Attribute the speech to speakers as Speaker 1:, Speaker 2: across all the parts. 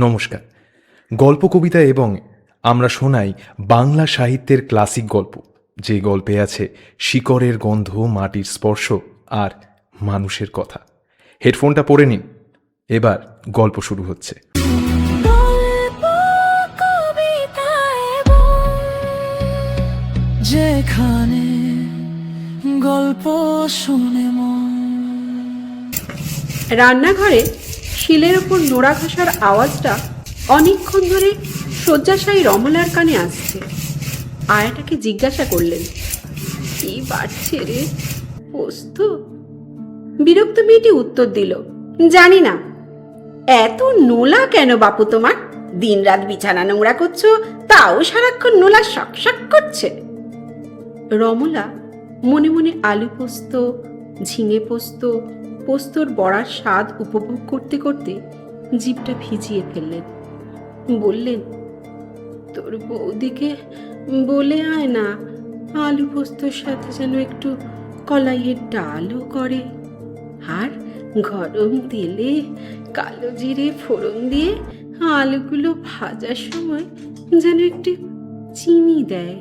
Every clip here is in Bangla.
Speaker 1: নমস্কার। গল্প কবিতা এবং আমরা শোনাই বাংলা সাহিত্যের ক্লাসিক গল্প, যে গল্পে আছে শিকড়ের গন্ধ, মাটির স্পর্শ আর মানুষের কথা। হেডফোনটা পরে নিন, এবার গল্প শুরু হচ্ছে।
Speaker 2: যেখানে গল্প শুনে
Speaker 3: রান্নাঘরে শিলের ওপর নোড়া ঘষার আওয়াজটা অনেকক্ষণ ধরে শয্যাশায়ী রমলার কানে আসছে। আয়াটাকে জিজ্ঞাসা করলেন, কি বাড়ছে রে, পোস্ত? বিরক্ত মেয়েটি উত্তর দিল, জানি না। এত নোলা কেন বাপু তোমার? দিনরাত বিছানা নোংরা করছো, তাও সারাক্ষণ নোলা শক করছে। রমলা মনে মনে আলু পোস্ত, ঝিঙে পোস্ত, পোস্তর বড়ার স্বাদ উপভোগ করতে করতে জিভটা ভিজিয়ে ফেললেন। বললেন, তোর বৌদিকে বলে আয় না আলু পোস্তর সাথে যেন একটু কলাইয়ের ডালও করে, আর গরম তেলে কালো জিরে ফোড়ন দিয়ে আলুগুলো ভাজার সময় যেন একটু চিনি দেয়।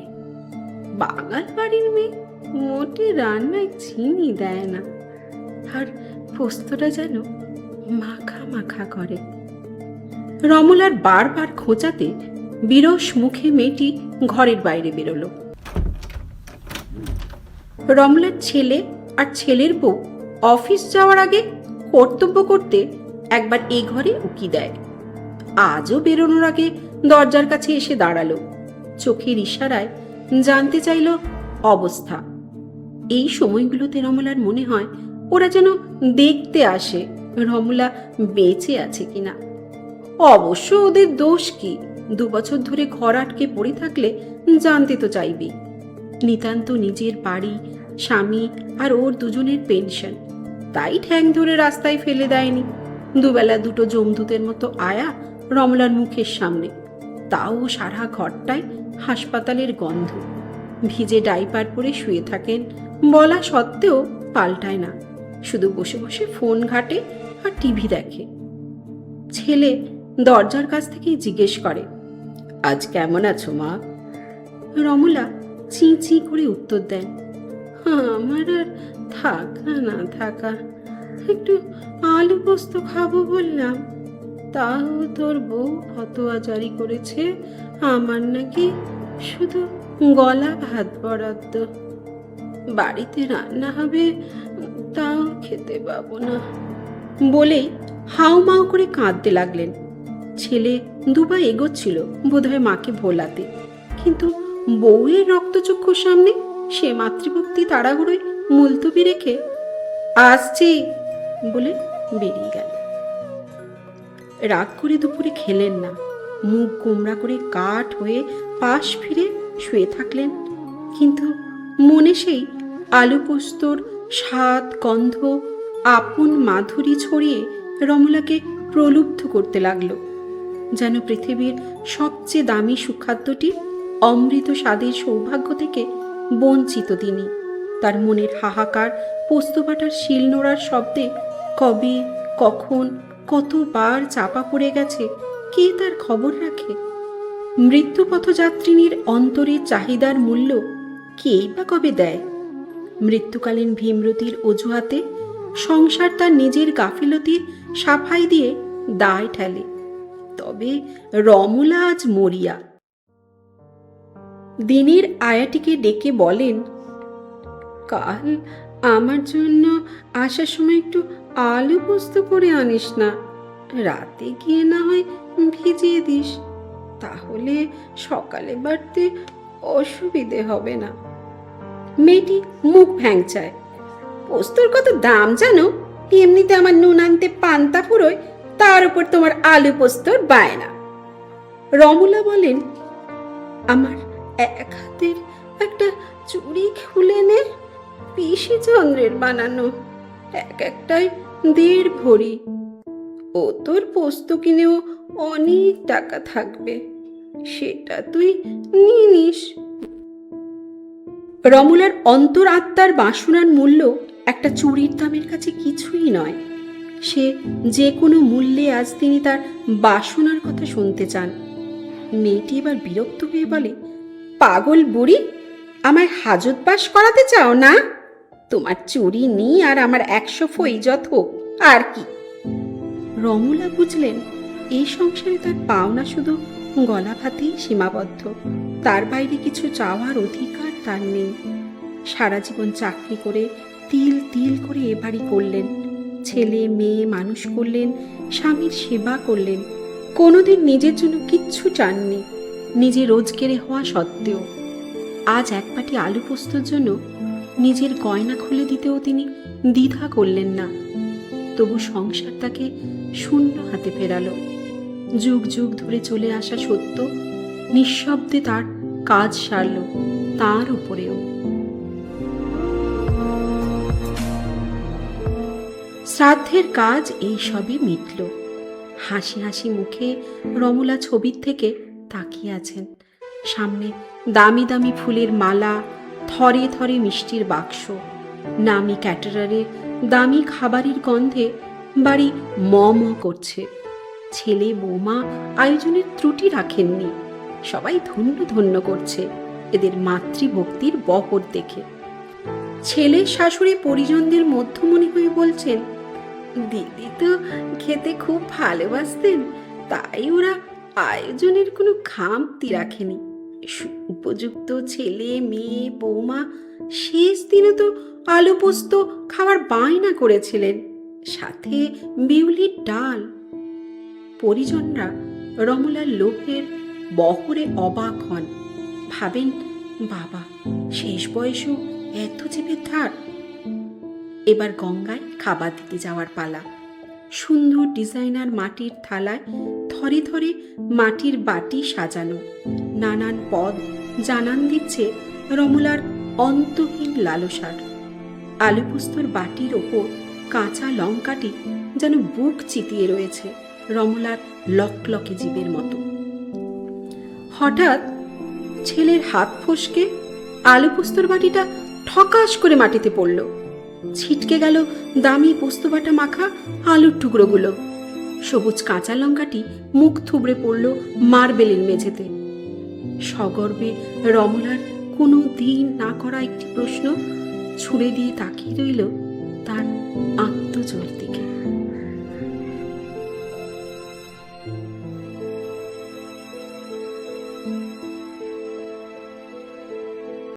Speaker 3: বাঙাল বাড়ির মেয়ে মোটে রান্নায় চিনি দেয় না, আর পোস্তটা যেন মাখা মাখা করে। রমলার বারবার খোঁচাতে বিরস মুখে মেয়েটি ঘরের বাইরে বেরোলো। রমলার ছেলে আর ছেলের বউ অফিস যাওয়ার আগে কর্তব্য করতে একবার এই ঘরে উকি দেয়। আজও বেরোনোর আগে দরজার কাছে এসে দাঁড়ালো, চোখের ইশারায় জানতে চাইল অবস্থা। এই সময়গুলোতে রমলার মনে হয় ওরা যেন দেখতে আসে রমলা বেঁচে আছে কিনা। অবশ্য ওদের দোষ কি? 2 বছর ধরে ঘর আটকে পড়ে থাকলে জানতে তো চাইবি। নিতান্ত নিজের বাড়ি, স্বামী আর ওর দুজনের পেনশন, তাই ঠ্যাং ধরে রাস্তায় ফেলে দেয়নি। দুবেলা দুটো জমদূতের মতো আয়া রমলার মুখের সামনে, তাও সারা ঘরটায় হাসপাতালের গন্ধ। ভিজে ডাইপার পরে শুয়ে থাকেন, বলা সত্ত্বেও পাল্টায় না, শুধু বসে বসে ফোন ঘাটে আর টিভি দেখে। ছেলে দরজার কাছ থেকেই জিজ্ঞেস করে, আজ কেমন আছো মা? রমলা চি চি করে উত্তর দেন, আমার আর থাকা না থাকা, একটু আলু পোস্ত খাবো বললাম, তাও তোর বউ ফতোয়া জারি করেছে আমার নাকি শুধু গলা ভাত বরাদ্দ। বাড়িতে রান্না হবে, তাও খেতে পাবো না। বলেই হাউ মাউ করে কাঁদতে লাগলেন। ছেলে দুবা এগোচ্ছিল বোধহয় মাকে ভোলাতে, কিন্তু বউয়ের রক্তচক্ষুর সামনে সে মাতৃভক্তি তাড়াহুড়োয় মুলতবি রেখে আসছি বলে বেরিয়ে গেল। রাগ করে দুপুরে খেলেন না, মুখ গোমড়া করে কাঠ হয়ে পাশ ফিরে শুয়ে থাকলেন। কিন্তু মনে সেই আলু পোস্তর স্বাদ, গন্ধ, আপন মাধুরী ছড়িয়ে রমলাকে প্রলুব্ধ করতে লাগলো, যেন পৃথিবীর সবচেয়ে দামি সুখাদ্যটি, অমৃত স্বাদের সৌভাগ্য থেকে বঞ্চিত তিনি। তার মনের হাহাকার পোস্তবাটার শিল নোড়ার শব্দে কবে, কখন, কতবার চাপা পড়ে গেছে কে তার খবর রাখে? মৃত্যুপথযাত্রিনীর অন্তরে চাহিদার মূল্য কেই বা কবে দেয়? মৃত্যুকালীন ভীমরতির অজুহাতে সংসার তার নিজের গাফিলতির সাফাই দিয়ে দায় ঠেলে। তবে রমলা আজ মরিয়া। দিনের আয়াটিকে ডেকে বলেন, কাল আমার জন্য আসার সময় একটু আলু পোস্ত করে আনিস না, রাতে গিয়ে না হয় ভিজিয়ে দিস, তাহলে সকালে বাড়তে অসুবিধে হবে না। মেয়েটি মুখ ভ্যাংচায়, পোস্তর কত দাম জানো? এমনিতে আমার নুন আনতে পান্তা ফুরোয়, তার উপর তোমার আলু পোস্তর বায়না। রমলা বলেন, আমার এক হাতের একটা চুড়ি খুলে নে, পিসি চন্দ্রের বানানো, একটাই 1.5 ভরি। ও তোর পোস্ত কিনেও অনেক টাকা থাকবে, সেটা তুই নিয়ে নিস। রমলার অন্তর আত্মার বাসনার মূল্য একটা চুড়ির দামের কাছে কিছুই নয়। সে যে কোনো মূল্যে আজ তিনি তার বাসনার কথা শুনতে চান। মেয়েটি এবার বিরক্ত হয়ে বলে, পাগল বুড়ি, আমায় হাজত বাস করাতে চাও না? তোমার চুরি নি আর আমার 100 ফৈজত হোক, আর কি। রমলা বুঝলেন এই সংসারে তার পাওনা শুধু গলা ভাতেই সীমাবদ্ধ, তার বাইরে কিছু চাওয়ার অধিকার তার নেই। সারা জীবন চাকরি করে তিল তিল করে এ বাড়ি করলেন, ছেলে মেয়ে মানুষ করলেন, স্বামীর সেবা করলেন, কোনোদিন নিজের জন্য কিচ্ছু চাননি, নিজে রোজগেরে হওয়া সত্ত্বেও। আজ এক বাটি আলু পোস্তর জন্য নিজের গয়না খুলে দিতেও তিনি দ্বিধা করলেন না। তবু সংসার তাকে শূন্য হাতে ফেরালো। যুগ যুগ ধরে চলে আসা সত্য নিঃশব্দে তার কাজ সারল, তার উপরেও। শ্রাদ্ধের কাজ এই সবই মিটল। হাসি হাসি মুখে রমলা ছবির থেকে তাকিয়ে আছেন। সামনে দামি দামি ফুলের মালা, থরে থরে মিষ্টির বাক্স, নামি ক্যাটারারের দামি খাবারের গন্ধে বাড়ি ম ম করছে। ছেলে বৌমা আয়োজনের ত্রুটি রাখেননি, সবাই ধন্য ধন্য করছে এদের মাতৃভক্তির বহর দেখে। ছেলে শাশুড়ি পরিজনদের মধ্যমণি হয়ে বলছেন, দিদি তো খেতে খুব ভালোবাসতেন, তাই ওরা আয়োজনের কোনো খামতি রাখেনি। উপযুক্ত ছেলে মেয়ে বৌমা শেষ দিনে তো আলু পোস্ত খাওয়ার বায়না করেছিলেন, সাথে বিউলির ডাল। পরিজনরা রমলার লোভের বহরে অবাক হন, ভাবেন বাবা শেষ বয়সেও এত জীবের ধার। এবার গঙ্গায় খাবার দিতে যাওয়ার পালা। সুন্দর ডিজাইনার মাটির থালায় থরে থরে মাটির বাটি সাজানো, নানান পদ জানান দিচ্ছে রমলার অন্তহীন লালসার। আলু পোস্তর বাটির ওপর কাঁচা লঙ্কাটি যেন বুক চিতিয়ে রয়েছে রমলার লকলকে জীবের মতো। হঠাৎ ছেলের হাত ফসকে আলু পোস্তর বাটিটা ঠকাস করে মাটিতে পড়ল। ছিটকে গেল দামি পোস্তবাটা মাখা আলুর টুকরোগুলো। সবুজ কাঁচা লঙ্কাটি মুখ থুবড়ে পড়ল মার্বেলের মেঝেতে। সগর্বে রমলার কোনো দিন না করা একটি প্রশ্ন ছুড়ে দিয়ে তাকিয়ে রইল তার আত্মজোর দিকে।